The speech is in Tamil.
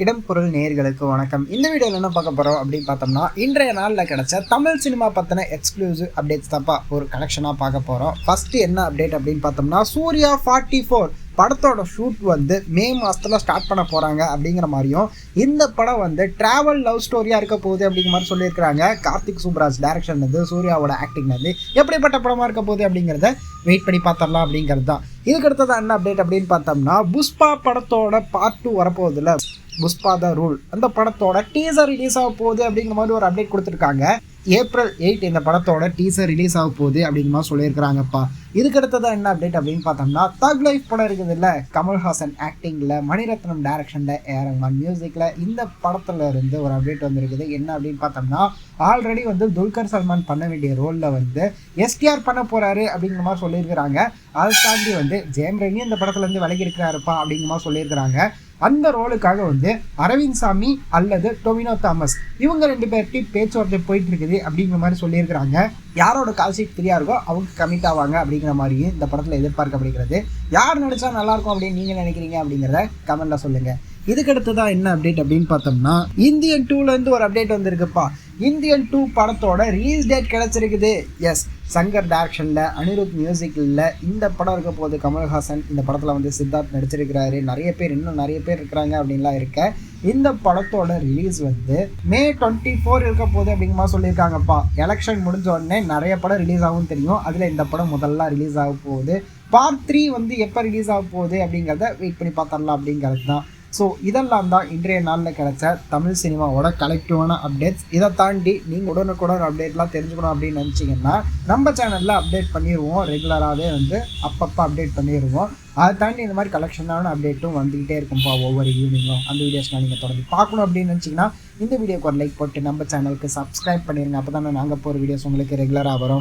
இடம் பொருள் நேயர்களுக்கு வணக்கம். இந்த வீடியோவில் என்ன பார்க்க போகிறோம் அப்படின்னு பார்த்தோம்னா, இன்றைய நாளில் கிடைச்ச தமிழ் சினிமா பற்றின எக்ஸ்க்ளூசிவ் அப்டேட்ஸ் தப்பா ஒரு கலெக்ஷனாக பார்க்க போகிறோம். ஃபஸ்ட்டு என்ன அப்டேட் அப்படின்னு பார்த்தோம்னா, சூர்யா 44 படத்தோட ஷூட் வந்து மே மாதத்தில் ஸ்டார்ட் பண்ண போகிறாங்க அப்படிங்கிற மாதிரியும், இந்த படம் வந்து ட்ராவல் லவ் ஸ்டோரியாக இருக்க போகுது அப்படிங்கிற மாதிரி சொல்லியிருக்கிறாங்க. கார்த்திக் சுப்ராஜ் டைரக்ஷன் வந்து சூர்யாவோட ஆக்டிங் வந்து எப்படிப்பட்ட படமாக இருக்க போகுது அப்படிங்கிறத வெயிட் பண்ணி பார்த்துடலாம் அப்படிங்கிறது தான். இதுக்கு அடுத்தது என்ன அப்டேட் அப்படின்னு பார்த்தோம்னா, புஷ்பா படத்தோட பார்ட் 2 வரப்போகுதுல, புஷ்பா த ரூல், அந்த படத்தோட டீசர் ரிலீஸ் ஆக போகுது அப்படிங்கிற மாதிரி ஒரு அப்டேட் கொடுத்துருக்காங்க. ஏப்ரல் 8 இந்த படத்தோட டீசர் ரிலீஸ் ஆக போகுது அப்படிங்கிற மாதிரி சொல்லியிருக்கிறாங்கப்பா. இதுக்கு அடுத்ததான் என்ன அப்டேட் அப்படின்னு பார்த்தோம்னா, தக் லைஃப் படம் இருக்குது இல்லை, கமல்ஹாசன் ஆக்டிங்கில், மணிரத்னம் டைரக்ஷனில், ஏஆர் மியூசிக்கில், இந்த படத்தில் இருந்து ஒரு அப்டேட் வந்துருக்குது. என்ன அப்படின்னு பார்த்தோம்னா, ஆல்ரெடி வந்து துல்கர் சல்மான் பண்ண வேண்டிய ரோலில் வந்து எஸ்டிஆர் பண்ண போகிறாரு அப்படிங்கிற மாதிரி சொல்லியிருக்கிறாங்க. அதை தாண்டி வந்து ஜெயம் ரவி இந்த படத்துலேருந்து விலகி இருக்கிறாருப்பா அப்படிங்கிற மாதிரி சொல்லியிருக்கிறாங்க. அந்த ரோலுக்காக வந்து அரவிந்த் சாமி அல்லது டொவினோ தாமஸ் இவங்க 2 பேர்கிட்டையும் பேச்சுவார்த்தை போயிட்டு இருக்குது அப்படிங்கிற மாதிரி சொல்லியிருக்கிறாங்க. யாரோட கால் ஷீட் ஃப்ரீயாக இருக்கோ அவங்க கமிட் ஆவாங்க அப்படிங்கிற மாதிரியும் இந்த படத்தில் எதிர்பார்க்கப்படுகிறது. யார் நடிச்சா நல்லாயிருக்கும் அப்படின்னு நீங்கள் நினைக்கிறீங்க அப்படிங்கிறத கமெண்ட்டில் சொல்லுங்கள். இதுக்கு அடுத்ததான் என்ன அப்டேட் அப்படின்னு பார்த்தோம்னா, இந்தியன் 2லேருந்து ஒரு அப்டேட் வந்திருக்குப்பா. இந்தியன் 2 படத்தோட ரிலீஸ் டேட் கிடச்சிருக்குது. எஸ், சங்கர் டைரக்ஷனில், அனிருத் மியூசிக்கில் இந்த படம் இருக்க போது. கமல்ஹாசன் இந்த படத்தில் வந்து சித்தார்த் நடிச்சிருக்கிறாரு. இன்னும் நிறைய பேர் இருக்கிறாங்க அப்படின்லாம் இருக்க. இந்த படத்தோட ரிலீஸ் வந்து மே 24 இருக்க போகுது அப்படிங்கிற மாதிரி சொல்லியிருக்காங்கப்பா. எலெக்ஷன் முடிஞ்ச உடனே நிறைய படம் ரிலீஸ் ஆகும் தெரியும். அதில் இந்த படம் முதல்ல ரிலீஸ் ஆக போகுது. பார்ட் 3 வந்து எப்போ ரிலீஸ் ஆக போகுது அப்படிங்கிறத வெயிட் பண்ணி பார்த்துடலாம் அப்படிங்கிறது தான். ஸோ இதெல்லாம் தான் இன்றைய நாளில் கிடைச்ச தமிழ் சினிமாவோட கலெக்டிவான அப்டேட்ஸ். இதை தாண்டி நீங்கள் உடனுக்குடன் அப்டேட்லாம் தெரிஞ்சுக்கணும் அப்படின்னு நினச்சிங்கன்னா நம்ம சேனலில் அப்டேட் பண்ணிடுவோம். ரெகுலராகவே வந்து அப்பப்போ அப்டேட் பண்ணிடுவோம். அதை தாண்டி இந்த மாதிரி கலெக்ஷனான அப்டேட்டும் வந்துக்கிட்டே இருக்கும்ப்பா ஒவ்வொரு ஈவினிங்கும். அந்த வீடியோஸ்லாம் நீங்கள் தொடர்ந்து பார்க்கணும் அப்படின்னு நினச்சிங்கன்னா இந்த வீடியோக்கு ஒரு லைக் போட்டு நம்ம சேனலுக்கு சப்ஸ்கிரைப் பண்ணிடுங்க. அப்போ தானே நாங்கள் போகிற வீடியோஸ் உங்களுக்கு ரெகுலராக வரும்.